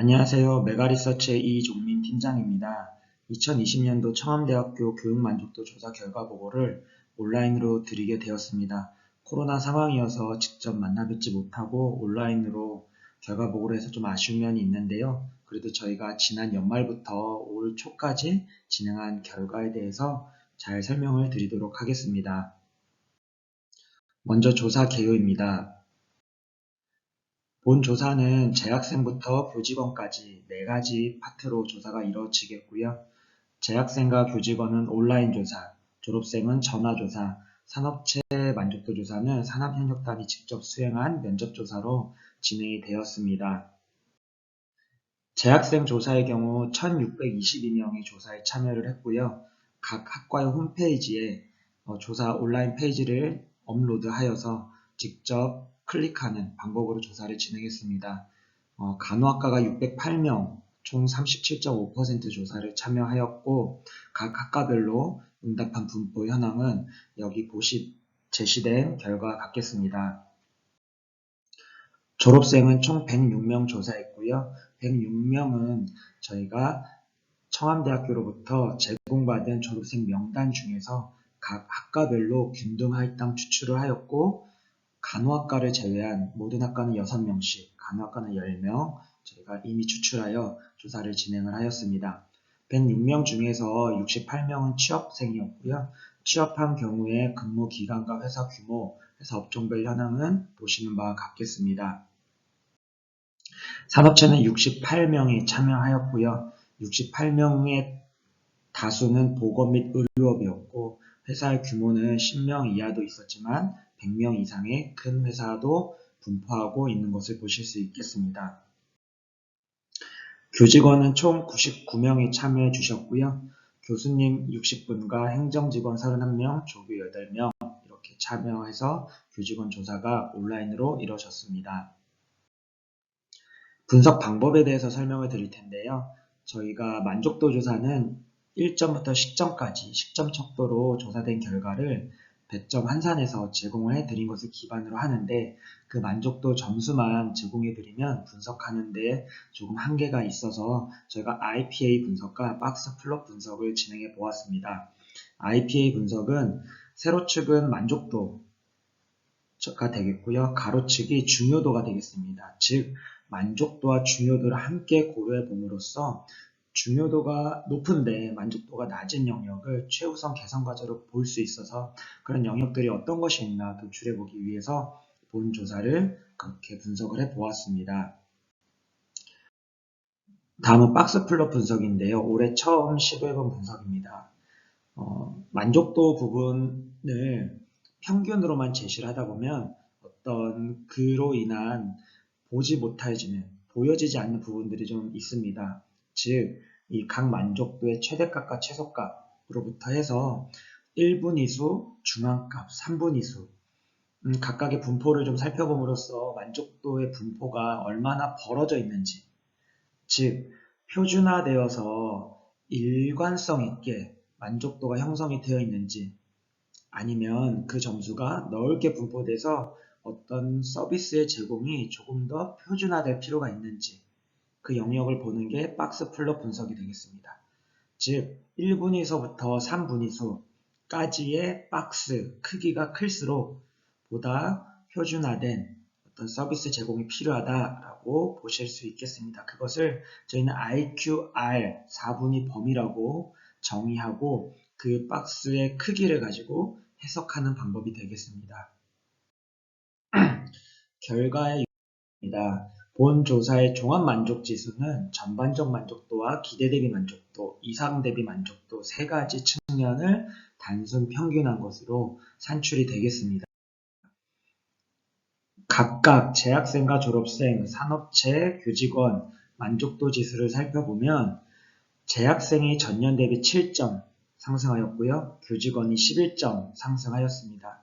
안녕하세요. 메가리서치의 이종민 팀장입니다. 2020년도 청암대학교 교육만족도 조사 결과 보고를 온라인으로 드리게 되었습니다. 코로나 상황이어서 직접 만나 뵙지 못하고 온라인으로 결과 보고를 해서 좀 아쉬운 면이 있는데요. 그래도 저희가 지난 연말부터 올 초까지 진행한 결과에 대해서 잘 설명을 드리도록 하겠습니다. 먼저 조사 개요입니다. 본 조사는 재학생부터 교직원까지 4가지 파트로 조사가 이루어지겠고요. 재학생과 교직원은 온라인 조사, 졸업생은 전화 조사, 산업체 만족도 조사는 산업협력단이 직접 수행한 면접 조사로 진행이 되었습니다. 재학생 조사의 경우 1,622명이 조사에 참여를 했고요. 각 학과의 홈페이지에 조사 온라인 페이지를 업로드하여서 직접 클릭하는 방법으로 조사를 진행했습니다. 간호학과가 608명, 총 37.5% 조사를 참여하였고 각 학과별로 응답한 분포 현황은 여기 제시된 결과 같겠습니다. 졸업생은 총 106명 조사했고요. 106명은 저희가 청암대학교로부터 제공받은 졸업생 명단 중에서 각 학과별로 균등 할당 추출을 하였고 간호학과를 제외한 모든 학과는 6명씩, 간호학과는 10명 저희가 이미 추출하여 조사를 진행을 하였습니다. 106명 중에서 68명은 취업생이었고요. 취업한 경우에 근무 기간과 회사 규모, 회사 업종별 현황은 보시는 바와 같겠습니다. 산업체는 68명이 참여하였고요. 68명의 다수는 보건 및 의료업이었고 회사의 규모는 10명 이하도 있었지만 100명 이상의 큰 회사도 분포하고 있는 것을 보실 수 있겠습니다. 교직원은 총 99명이 참여해 주셨고요. 교수님 60분과 행정직원 31명, 조교 8명 이렇게 참여해서 교직원 조사가 온라인으로 이루어졌습니다. 분석 방법에 대해서 설명을 드릴 텐데요. 저희가 만족도 조사는 1점부터 10점까지 10점 척도로 조사된 결과를 배점 환산해서 제공을 해드린 것을 기반으로 하는데 그 만족도 점수만 제공해드리면 분석하는 데 조금 한계가 있어서 저희가 IPA 분석과 박스 플롯 분석을 진행해 보았습니다. IPA 분석은 세로축은 만족도가 되겠고요. 가로축이 중요도가 되겠습니다. 즉 만족도와 중요도를 함께 고려해 봄으로써 중요도가 높은데 만족도가 낮은 영역을 최우선 개선 과제로 볼 수 있어서 그런 영역들이 어떤 것이 있나 도출해 보기 위해서 본 조사를 그렇게 분석을 해 보았습니다. 다음은 박스 플롯 분석인데요. 올해 처음 시도해본 분석입니다. 만족도 부분을 평균으로만 제시를 하다 보면 어떤 그로 인한 보여지지 않는 부분들이 좀 있습니다. 즉, 이 각 만족도의 최대값과 최소값으로부터 해서 1분위수, 중앙값, 3분위수 각각의 분포를 좀 살펴봄으로써 만족도의 분포가 얼마나 벌어져 있는지, 즉 표준화되어서 일관성 있게 만족도가 형성이 되어 있는지 아니면 그 점수가 넓게 분포돼서 어떤 서비스의 제공이 조금 더 표준화될 필요가 있는지 그 영역을 보는 게 박스 플롯 분석이 되겠습니다. 즉 1분위서부터 3분위수까지의 박스 크기가 클수록 보다 표준화된 어떤 서비스 제공이 필요하다라고 보실 수 있겠습니다. 그것을 저희는 IQR 4분위 범위라고 정의하고 그 박스의 크기를 가지고 해석하는 방법이 되겠습니다. 결과에 입니다. 본 조사의 종합 만족 지수는 전반적 만족도와 기대 대비 만족도, 이상 대비 만족도 3가지 측면을 단순 평균한 것으로 산출이 되겠습니다. 각각 재학생과 졸업생, 산업체, 교직원 만족도 지수를 살펴보면 재학생이 전년 대비 7점 상승하였고요. 교직원이 11점 상승하였습니다.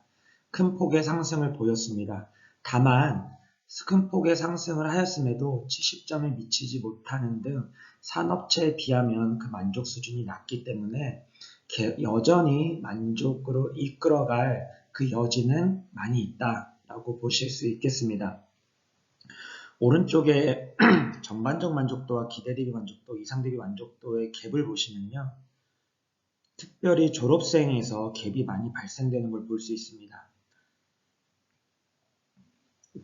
큰 폭의 상승을 보였습니다. 다만 큰 폭의 상승을 하였음에도 70점에 미치지 못하는 등 산업체에 비하면 그 만족 수준이 낮기 때문에 여전히 만족으로 이끌어갈 그 여지는 많이 있다라고 보실 수 있겠습니다. 오른쪽에 전반적 만족도와 기대 대비 만족도, 이상 대비 만족도의 갭을 보시면요. 특별히 졸업생에서 갭이 많이 발생되는 걸 볼 수 있습니다.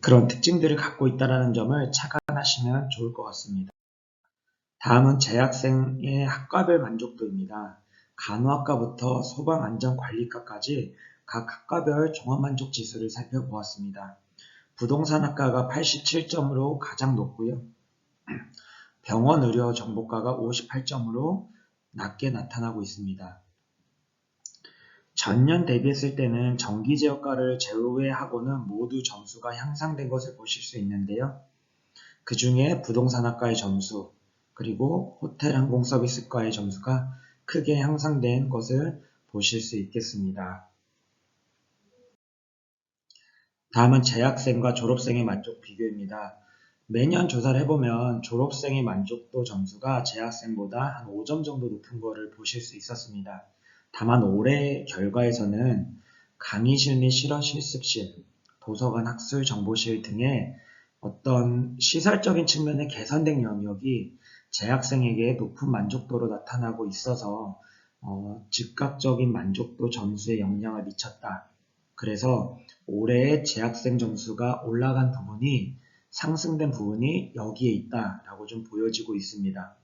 그런 특징들을 갖고 있다는 점을 착안하시면 좋을 것 같습니다. 다음은 재학생의 학과별 만족도입니다. 간호학과부터 소방안전관리과까지 각 학과별 종합만족 지수를 살펴보았습니다. 부동산학과가 87점으로 가장 높고요. 병원의료정보과가 58점으로 낮게 나타나고 있습니다. 전년 대비했을 때는 전기제어과를 제외하고는 모두 점수가 향상된 것을 보실 수 있는데요. 그 중에 부동산학과의 점수, 그리고 호텔항공서비스과의 점수가 크게 향상된 것을 보실 수 있겠습니다. 다음은 재학생과 졸업생의 만족 비교입니다. 매년 조사를 해보면 졸업생의 만족도 점수가 재학생보다 한 5점 정도 높은 것을 보실 수 있었습니다. 다만 올해 결과에서는 강의실 및 실험 실습실, 도서관 학술 정보실 등의 어떤 시설적인 측면의 개선된 영역이 재학생에게 높은 만족도로 나타나고 있어서 즉각적인 만족도 점수에 영향을 미쳤다. 그래서 올해의 재학생 점수가 올라간 부분이 상승된 부분이 여기에 있다라고 좀 보여지고 있습니다.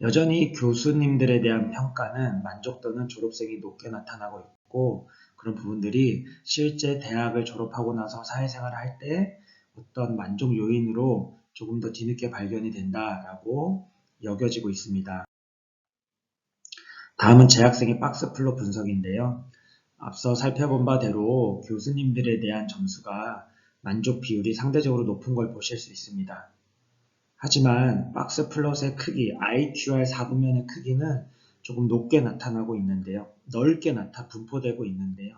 여전히 교수님들에 대한 평가는 만족도는 졸업생이 높게 나타나고 있고 그런 부분들이 실제 대학을 졸업하고 나서 사회생활을 할 때 어떤 만족 요인으로 조금 더 뒤늦게 발견이 된다라고 여겨지고 있습니다. 다음은 재학생의 박스플롯 분석인데요. 앞서 살펴본 바대로 교수님들에 대한 점수가 만족 비율이 상대적으로 높은 걸 보실 수 있습니다. 하지만 박스플롯의 크기, IQR 4분면의 크기는 조금 높게 나타나고 있는데요. 넓게 분포되고 있는데요.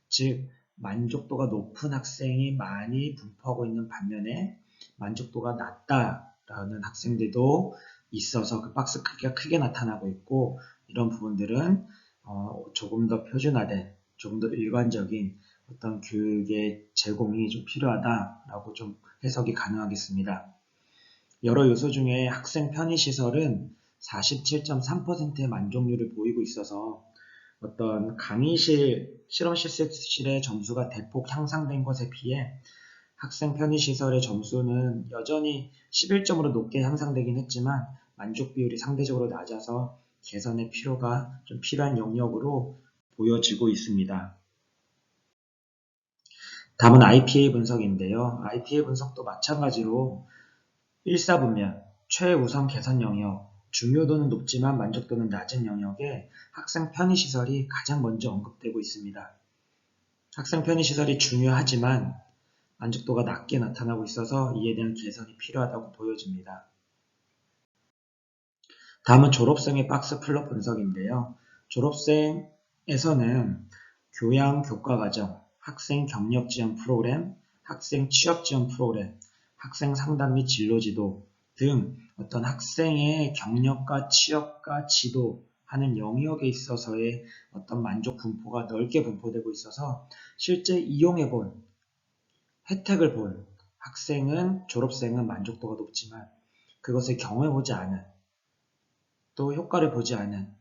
즉 만족도가 높은 학생이 많이 분포하고 있는 반면에 만족도가 낮다라는 학생들도 있어서 그 박스 크기가 크게 나타나고 있고 이런 부분들은 조금 더 표준화된, 조금 더 일관적인 어떤 교육의 제공이 좀 필요하다라고 좀 해석이 가능하겠습니다. 여러 요소 중에 학생 편의시설은 47.3%의 만족률을 보이고 있어서 어떤 강의실, 실험실습실의 점수가 대폭 향상된 것에 비해 학생 편의시설의 점수는 여전히 11점으로 높게 향상되긴 했지만 만족 비율이 상대적으로 낮아서 개선의 필요가 좀 필요한 영역으로 보여지고 있습니다. 다음은 IPA 분석인데요. IPA 분석도 마찬가지로 1사분면, 최우선 개선 영역, 중요도는 높지만 만족도는 낮은 영역에 학생 편의시설이 가장 먼저 언급되고 있습니다. 학생 편의시설이 중요하지만 만족도가 낮게 나타나고 있어서 이에 대한 개선이 필요하다고 보여집니다. 다음은 졸업생의 박스플롯 분석인데요. 졸업생에서는 교양 교과과정, 학생 경력 지원 프로그램, 학생 취업 지원 프로그램, 학생 상담 및 진로 지도 등 어떤 학생의 경력과 취업과 지도하는 영역에 있어서의 어떤 만족 분포가 넓게 분포되고 있어서 실제 이용해본, 혜택을 본 학생은, 졸업생은 만족도가 높지만 그것을 경험해보지 않은, 또 효과를 보지 않은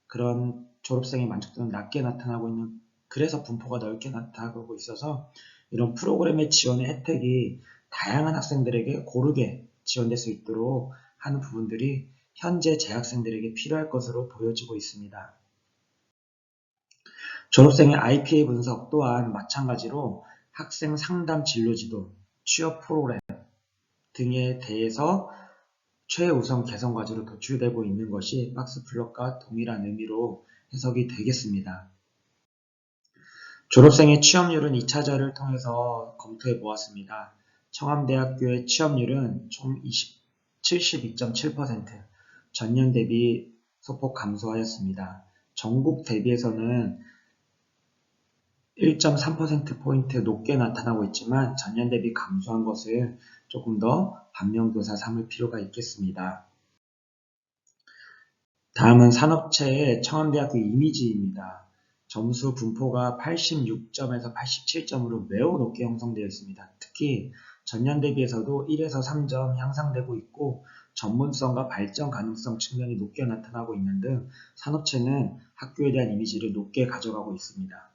그런 졸업생의 만족도는 낮게 나타나고 있는, 그래서 분포가 넓게 나타나고 있어서 이런 프로그램의 지원의 혜택이 다양한 학생들에게 고르게 지원될 수 있도록 하는 부분들이 현재 재학생들에게 필요할 것으로 보여지고 있습니다. 졸업생의 IPA 분석 또한 마찬가지로 학생 상담 진로 지도, 취업 프로그램 등에 대해서 최우선 개선 과제로 도출되고 있는 것이 박스플롯과 동일한 의미로 해석이 되겠습니다. 졸업생의 취업률은 2차전을 통해서 검토해 보았습니다. 청암대학교의 취업률은 총 72.7%, 전년 대비 소폭 감소하였습니다. 전국 대비해서는 1.3%포인트 높게 나타나고 있지만 전년 대비 감소한 것을 조금 더 반면교사 삼을 필요가 있겠습니다. 다음은 산업체의 청암대학교 이미지입니다. 점수 분포가 86점에서 87점으로 매우 높게 형성되어 있습니다. 특히 전년 대비해서도 1에서 3점 향상되고 있고 전문성과 발전 가능성 측면이 높게 나타나고 있는 등 산업체는 학교에 대한 이미지를 높게 가져가고 있습니다.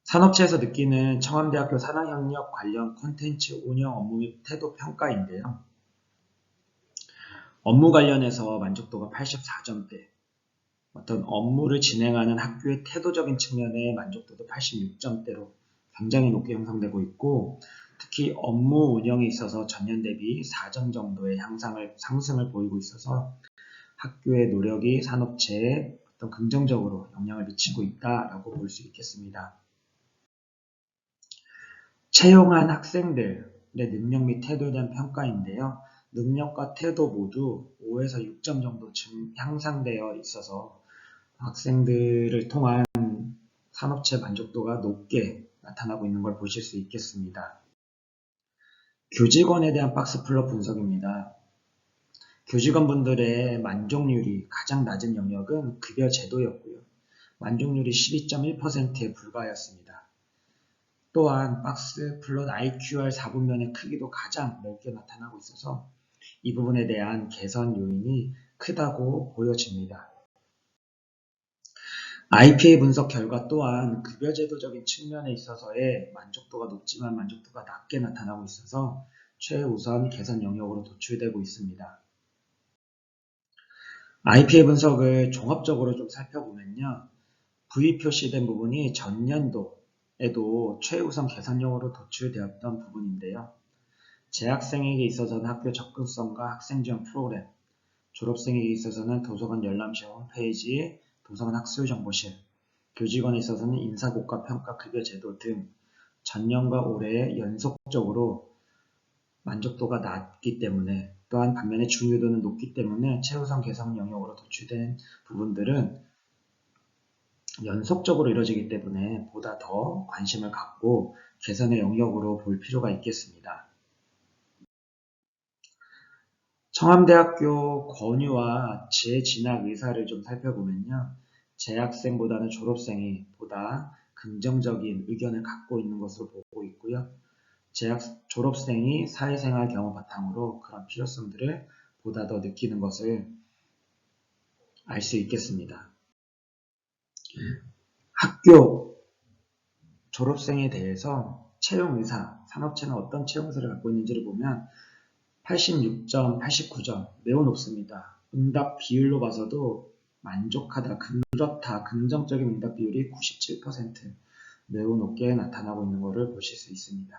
산업체에서 느끼는 청암대학교 산학협력 관련 콘텐츠 운영 업무 및 태도 평가인데요. 업무 관련해서 만족도가 84점대, 어떤 업무를 진행하는 학교의 태도적인 측면의 만족도도 86점대로 굉장히 높게 형성되고 있고, 특히 업무 운영에 있어서 전년 대비 4점 정도의 상승을 보이고 있어서 학교의 노력이 산업체에 어떤 긍정적으로 영향을 미치고 있다라고 볼 수 있겠습니다. 채용한 학생들의 능력 및 태도에 대한 평가인데요. 능력과 태도 모두 5에서 6점 정도 향상되어 있어서 학생들을 통한 산업체 만족도가 높게 나타나고 있는 걸 보실 수 있겠습니다. 교직원에 대한 박스플롯 분석입니다. 교직원분들의 만족률이 가장 낮은 영역은 급여 제도였고요. 만족률이 12.1%에 불과하였습니다. 또한 박스플롯 IQR 4분면의 크기도 가장 넓게 나타나고 있어서 이 부분에 대한 개선 요인이 크다고 보여집니다. IPA 분석 결과 또한 급여제도적인 측면에 있어서의 만족도가 높지만 만족도가 낮게 나타나고 있어서 최우선 개선 영역으로 도출되고 있습니다. IPA 분석을 종합적으로 좀 살펴보면요. V 표시된 부분이 전년도에도 최우선 개선용으로 도출되었던 부분인데요. 재학생에게 있어서는 학교 접근성과 학생 지원 프로그램, 졸업생에게 있어서는 도서관 열람실 홈페이지, 도서관 학술정보실, 교직원에 있어서는 인사고과 평가 급여 제도 등 전년과 올해 연속적으로 만족도가 낮기 때문에, 또한 반면에 중요도는 높기 때문에 최우선 개선 영역으로 도출된 부분들은 연속적으로 이루어지기 때문에 보다 더 관심을 갖고 개선의 영역으로 볼 필요가 있겠습니다. 청암대학교 권유와 재진학 의사를 좀 살펴보면요. 재학생보다는 졸업생이 보다 긍정적인 의견을 갖고 있는 것으로 보고 있고요. 졸업생이 사회생활 경험 바탕으로 그런 필요성들을 보다 더 느끼는 것을 알 수 있겠습니다. 학교 졸업생에 대해서 채용의사, 산업체는 어떤 채용의사를 갖고 있는지를 보면 86점, 89점 매우 높습니다. 응답 비율로 봐서도 만족하다, 그렇다, 긍정적인 응답 비율이 97% 매우 높게 나타나고 있는 것을 보실 수 있습니다.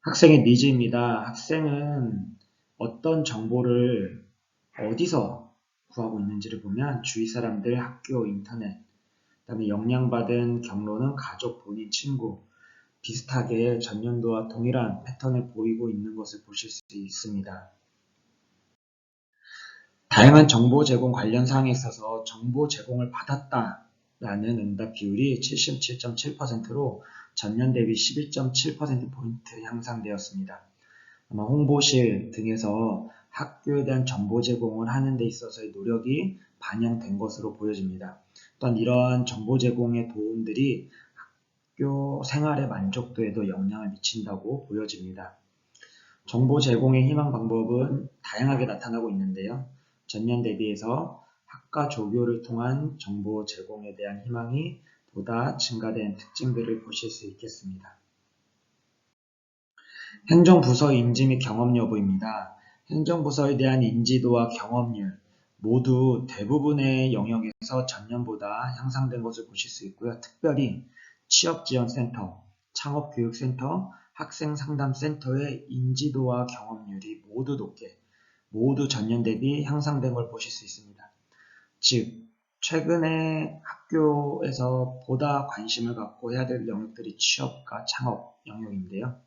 학생의 니즈입니다. 학생은 어떤 정보를 어디서 구하고 있는지를 보면 주위 사람들, 학교, 인터넷, 그다음에 영향받은 경로는 가족, 본인, 친구, 비슷하게 전년도와 동일한 패턴을 보이고 있는 것을 보실 수 있습니다. 다양한 정보 제공 관련 사항에 있어서 정보 제공을 받았다라는 응답 비율이 77.7%로 전년 대비 11.7%포인트 향상되었습니다. 아마 홍보실 등에서 학교에 대한 정보 제공을 하는 데 있어서의 노력이 반영된 것으로 보여집니다. 또한 이러한 정보 제공의 도움들이 학교 생활의 만족도에도 영향을 미친다고 보여집니다. 정보 제공의 희망 방법은 다양하게 나타나고 있는데요. 전년 대비해서 학과 조교를 통한 정보 제공에 대한 희망이 보다 증가된 특징들을 보실 수 있겠습니다. 행정부서 인지 및 경험 여부입니다. 행정부서에 대한 인지도와 경험률 모두 대부분의 영역에서 전년보다 향상된 것을 보실 수 있고요. 특별히 취업지원센터, 창업교육센터, 학생상담센터의 인지도와 경험률이 모두 높게, 모두 전년 대비 향상된 걸 보실 수 있습니다. 즉, 최근에 학교에서 보다 관심을 갖고 해야 될 영역들이 취업과 창업 영역인데요.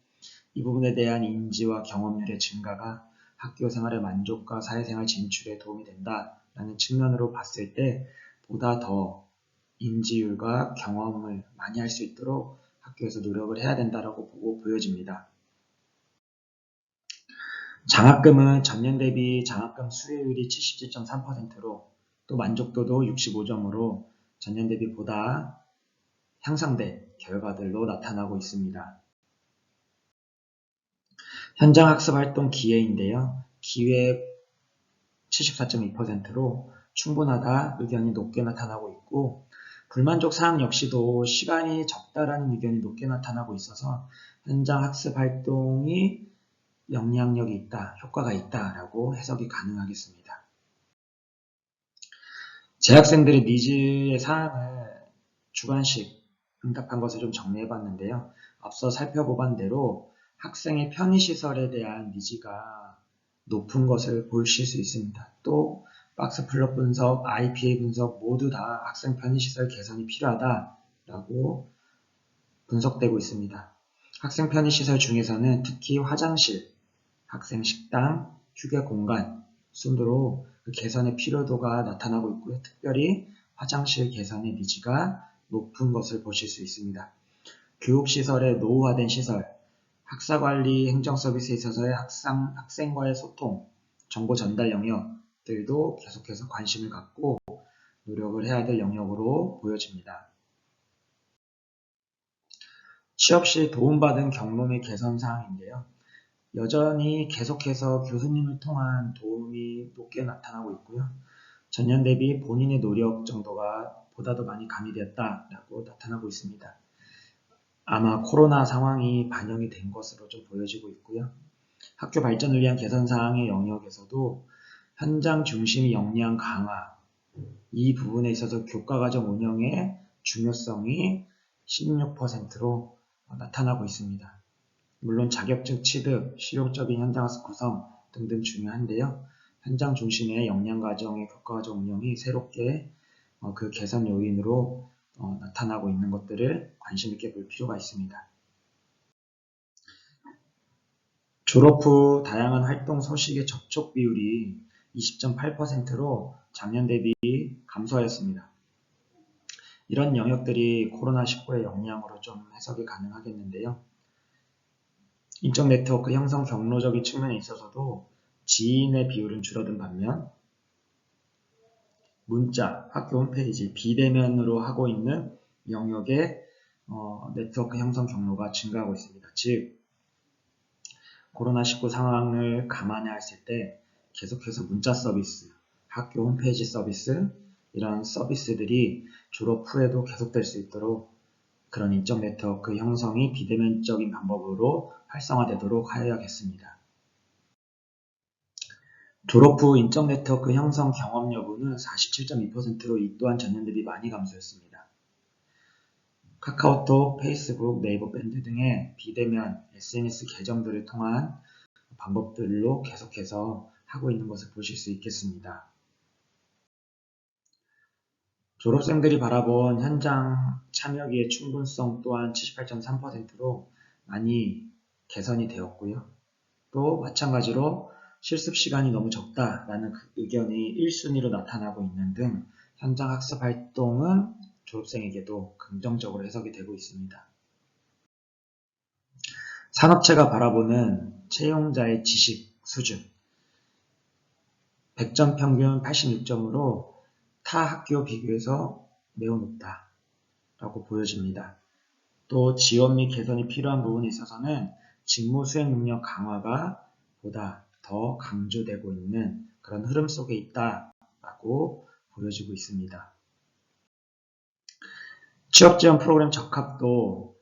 이 부분에 대한 인지와 경험률의 증가가 학교 생활의 만족과 사회생활 진출에 도움이 된다라는 측면으로 봤을 때 보다 더 인지율과 경험을 많이 할 수 있도록 학교에서 노력을 해야 된다라고 보고 보여집니다. 장학금은 전년 대비 장학금 수혜율이 77.3%로 또 만족도도 65점으로 전년 대비 보다 향상된 결과들로 나타나고 있습니다. 현장 학습 활동 기회인데요. 기회 74.2%로 충분하다 의견이 높게 나타나고 있고, 불만족 사항 역시도 시간이 적다라는 의견이 높게 나타나고 있어서 현장 학습 활동이 영향력이 있다, 효과가 있다라고 해석이 가능하겠습니다. 재학생들의 니즈의 사항을 주관식 응답한 것을 좀 정리해 봤는데요. 앞서 살펴본 대로 학생의 편의시설에 대한 니즈가 높은 것을 보실 수 있습니다. 또 박스 플롯 분석, IPA 분석 모두 다 학생 편의시설 개선이 필요하다라고 분석되고 있습니다. 학생 편의시설 중에서는 특히 화장실, 학생 식당, 휴게 공간 순으로 그 개선의 필요도가 나타나고 있고요. 특별히 화장실 개선의 니즈가 높은 것을 보실 수 있습니다. 교육시설의 노후화된 시설, 학사관리 행정서비스에 있어서의 학생과의 소통, 정보 전달 영역들도 계속해서 관심을 갖고 노력을 해야 될 영역으로 보여집니다. 취업 시 도움받은 경로 및 개선 사항인데요. 여전히 계속해서 교수님을 통한 도움이 높게 나타나고 있고요. 전년 대비 본인의 노력 정도가 보다 더 많이 가미되었다라고 나타나고 있습니다. 아마 코로나 상황이 반영이 된 것으로 좀 보여지고 있고요. 학교 발전을 위한 개선 사항의 영역에서도 현장 중심 역량 강화, 이 부분에 있어서 교과과정 운영의 중요성이 16%로 나타나고 있습니다. 물론 자격증 취득, 실용적인 현장학습 구성 등등 중요한데요. 현장 중심의 역량과정의 교과과정 운영이 새롭게 그 개선 요인으로 나타나고 있는 것들을 관심 있게 볼 필요가 있습니다. 졸업 후 다양한 활동 소식의 접촉 비율이 20.8%로 작년 대비 감소하였습니다. 이런 영역들이 코로나19의 영향으로 좀 해석이 가능하겠는데요. 인적 네트워크 형성 경로적인 측면에 있어서도 지인의 비율은 줄어든 반면 문자, 학교 홈페이지, 비대면으로 하고 있는 영역의 네트워크 형성 경로가 증가하고 있습니다. 즉, 코로나19 상황을 감안해 했을 때 계속해서 문자 서비스, 학교 홈페이지 서비스, 이런 서비스들이 졸업 후에도 계속될 수 있도록 그런 인적 네트워크 형성이 비대면적인 방법으로 활성화되도록 하여야겠습니다. 졸업 후 인적 네트워크 형성 경험 여부는 47.2%로 이 또한 전년 대비 많이 감소했습니다. 카카오톡, 페이스북, 네이버 밴드 등의 비대면 SNS 계정들을 통한 방법들로 계속해서 하고 있는 것을 보실 수 있겠습니다. 졸업생들이 바라본 현장 참여기의 충분성 또한 78.3%로 많이 개선이 되었고요. 또 마찬가지로 실습 시간이 너무 적다라는 의견이 1순위로 나타나고 있는 등 현장 학습 활동은 졸업생에게도 긍정적으로 해석이 되고 있습니다. 산업체가 바라보는 채용자의 지식 수준 100점 평균 86점으로 타 학교 비교해서 매우 높다라고 보여집니다. 또 지원 및 개선이 필요한 부분에 있어서는 직무 수행 능력 강화가 보다 더 강조되고 있는 그런 흐름 속에 있다라고 보여지고 있습니다. 취업지원 프로그램 적합도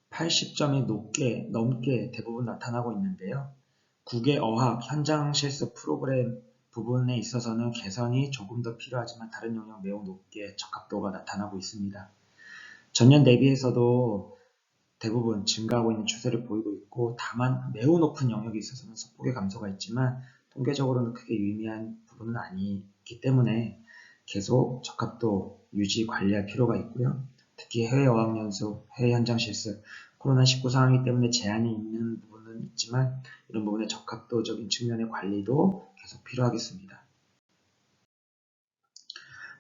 80점이 넘게 대부분 나타나고 있는데요. 국외 어학, 현장 실습 프로그램 부분에 있어서는 개선이 조금 더 필요하지만 다른 영역 매우 높게 적합도가 나타나고 있습니다. 전년 대비해서도 대부분 증가하고 있는 추세를 보이고 있고, 다만 매우 높은 영역에 있어서는 소폭의 감소가 있지만 통계적으로는 크게 유의미한 부분은 아니기 때문에 계속 적합도 유지 관리할 필요가 있고요. 특히 해외 어학연수, 해외 현장 실습, 코로나19 상황이기 때문에 제한이 있는 부분은 있지만 이런 부분의 적합도적인 측면의 관리도 계속 필요하겠습니다.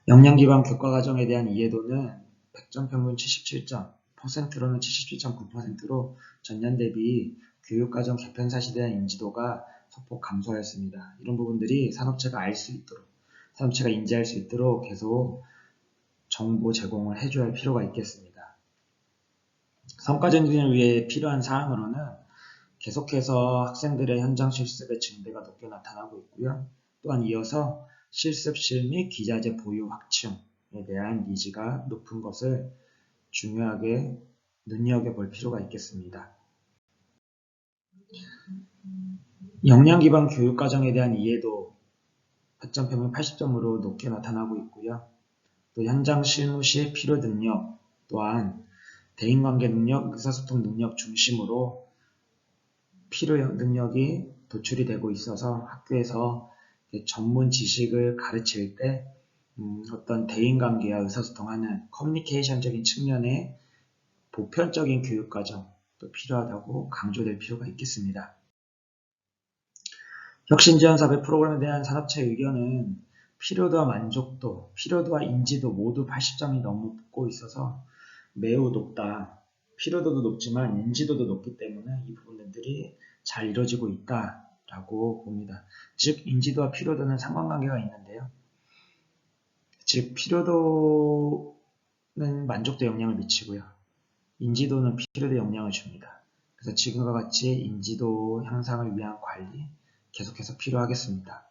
역량기반 교과과정에 대한 이해도는 100점 평균 77점, 퍼센트로는 77.9%로 전년 대비 교육과정 개편 사실에 대한 인지도가 소폭 감소하였습니다. 이런 부분들이 산업체가 산업체가 인지할 수 있도록 계속 정보 제공을 해줘야 할 필요가 있겠습니다. 성과 증진을 위해 필요한 사항으로는 계속해서 학생들의 현장 실습의 증대가 높게 나타나고 있고요. 또한 이어서 실습실 및 기자재 보유 확충에 대한 니즈가 높은 것을 중요하게 눈여겨볼 필요가 있겠습니다. 역량 기반 교육 과정에 대한 이해도 100점 평균 80점으로 높게 나타나고 있고요. 또 현장 실무 시 필요 능력 또한 대인관계 능력, 의사소통 능력 중심으로 필요 능력이 도출이 되고 있어서 학교에서 전문 지식을 가르칠 때 어떤 대인관계와 의사소통하는 커뮤니케이션적인 측면의 보편적인 교육과정도 필요하다고 강조될 필요가 있겠습니다. 혁신지원사업의 프로그램에 대한 산업체 의견은 필요도와 만족도, 필요도와 인지도 모두 80점이 넘고 있어서 매우 높다. 필요도도 높지만 인지도도 높기 때문에 이 부분들이 잘 이루어지고 있다라고 봅니다. 즉 인지도와 필요도는 상관관계가 있는데요. 즉 필요도는 만족도에 영향을 미치고요. 인지도는 필요도에 영향을 줍니다. 그래서 지금과 같이 인지도 향상을 위한 관리 계속해서 필요하겠습니다.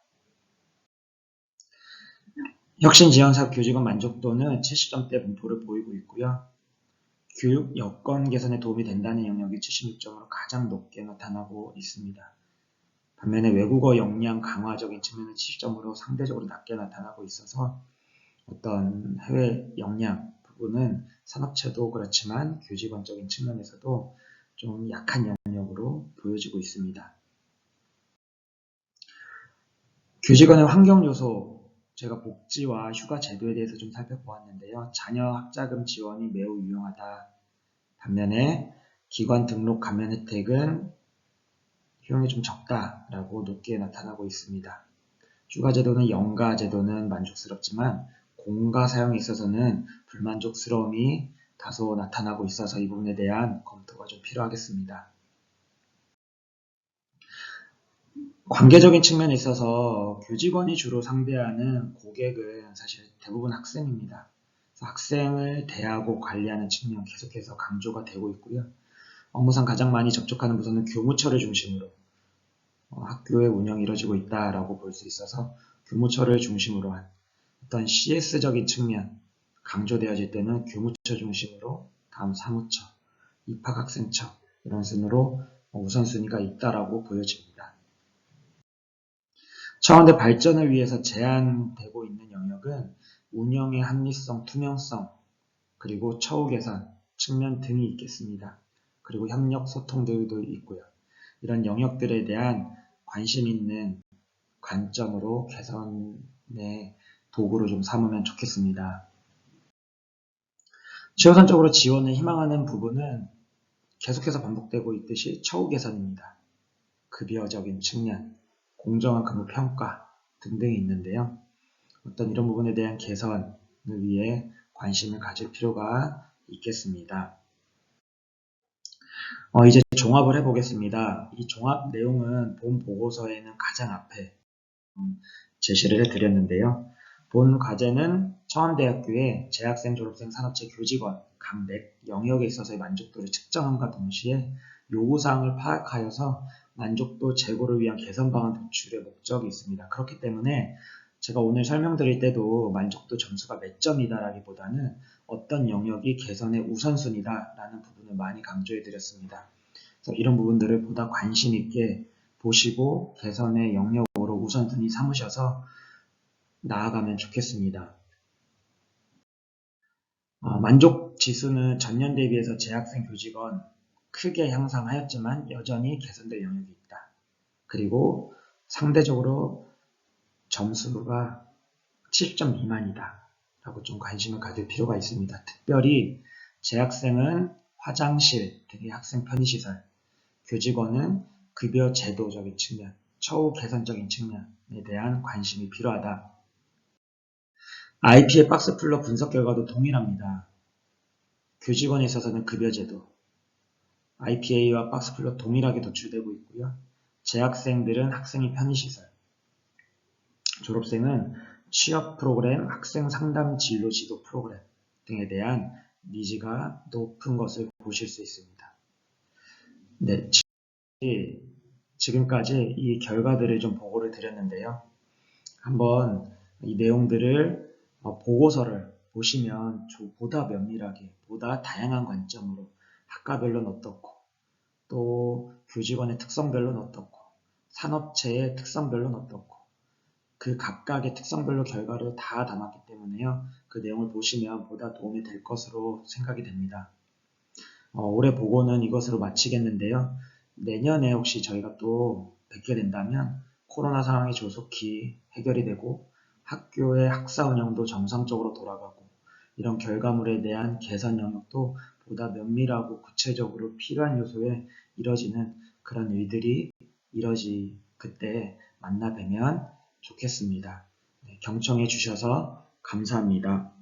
혁신지원사업 교직원 만족도는 70점대 분포를 보이고 있고요. 교육 여건 개선에 도움이 된다는 영역이 76점으로 가장 높게 나타나고 있습니다. 반면에 외국어 역량 강화적인 측면은 70점으로 상대적으로 낮게 나타나고 있어서 어떤 해외 역량 부분은 산업체도 그렇지만 교직원적인 측면에서도 좀 약한 영역으로 보여지고 있습니다. 교직원의 환경 요소, 제가 복지와 휴가 제도에 대해서 좀 살펴보았는데요. 자녀 학자금 지원이 매우 유용하다. 반면에 기관 등록 감면 혜택은 효용이 좀 적다라고 높게 나타나고 있습니다. 휴가 제도는 연가 제도는 만족스럽지만 공가 사용에 있어서는 불만족스러움이 다소 나타나고 있어서 이 부분에 대한 검토가 좀 필요하겠습니다. 관계적인 측면에 있어서 교직원이 주로 상대하는 고객은 사실 대부분 학생입니다. 그래서 학생을 대하고 관리하는 측면 계속해서 강조가 되고 있고요. 업무상 가장 많이 접촉하는 부서는 교무처를 중심으로 학교의 운영이 이루어지고 있다라고 볼 수 있어서 교무처를 중심으로 한 어떤 CS적인 측면 강조되어질 때는 교무처 중심으로 다음 사무처, 입학학생처 이런 순으로 우선순위가 있다라고 보여집니다. 차원대 발전을 위해서 제한되고 있는 영역은 운영의 합리성, 투명성, 그리고 처우 개선 측면 등이 있겠습니다. 그리고 협력, 소통들도 있고요. 이런 영역들에 대한 관심 있는 관점으로 개선의 도구로 좀 삼으면 좋겠습니다. 최우선적으로 지원을 희망하는 부분은 계속해서 반복되고 있듯이 처우 개선입니다. 급여적인 측면, 공정한 근무 평가 등등이 있는데요. 어떤 이런 부분에 대한 개선을 위해 관심을 가질 필요가 있겠습니다. 이제 종합을 해보겠습니다. 이 종합 내용은 본 보고서에는 가장 앞에 제시를 해드렸는데요. 본 과제는 청와대학교의 재학생, 졸업생, 산업체, 교직원 각 영역에 있어서의 만족도를 측정함과 동시에 요구사항을 파악하여서 만족도 제고를 위한 개선 방안 도출의 목적이 있습니다. 그렇기 때문에 제가 오늘 설명드릴 때도 만족도 점수가 몇 점이다라기보다는 어떤 영역이 개선의 우선순위다 라는 부분을 많이 강조해 드렸습니다. 그래서 이런 부분들을 보다 관심 있게 보시고 개선의 영역으로 우선순위 삼으셔서 나아가면 좋겠습니다. 만족 지수는 전년 대비해서 재학생 교직원 크게 향상하였지만 여전히 개선될 영역이 있다. 그리고 상대적으로 점수가 70점 미만이다 라고 좀 관심을 가질 필요가 있습니다. 특별히 재학생은 화장실 등의 학생 편의시설, 교직원은 급여 제도적인 측면, 처우 개선적인 측면에 대한 관심이 필요하다. IP의 박스플러 분석 결과도 동일합니다. 교직원에 있어서는 급여 제도, IPA와 박스플러 동일하게 도출되고 있고요. 재학생들은 학생의 편의시설, 졸업생은 취업 프로그램, 학생 상담 진로 지도 프로그램 등에 대한 니즈가 높은 것을 보실 수 있습니다. 네, 지금까지 이 결과들을 좀 보고를 드렸는데요. 한번 이 내용들을 보고서를 보시면 보다 면밀하게, 보다 다양한 관점으로 학과별로는 어떻고, 또 교직원의 특성별로는 어떻고, 산업체의 특성별로는 어떻고, 그 각각의 특성별로 결과를 다 담았기 때문에요. 그 내용을 보시면 보다 도움이 될 것으로 생각이 됩니다. 올해 보고는 이것으로 마치겠는데요. 내년에 혹시 저희가 또 뵙게 된다면 코로나 상황이 조속히 해결이 되고 학교의 학사 운영도 정상적으로 돌아가고 이런 결과물에 대한 개선 영역도 보다 면밀하고 구체적으로 필요한 요소에 이뤄지는 그런 일들이 그때 만나 뵈면 좋겠습니다. 네, 경청해 주셔서 감사합니다.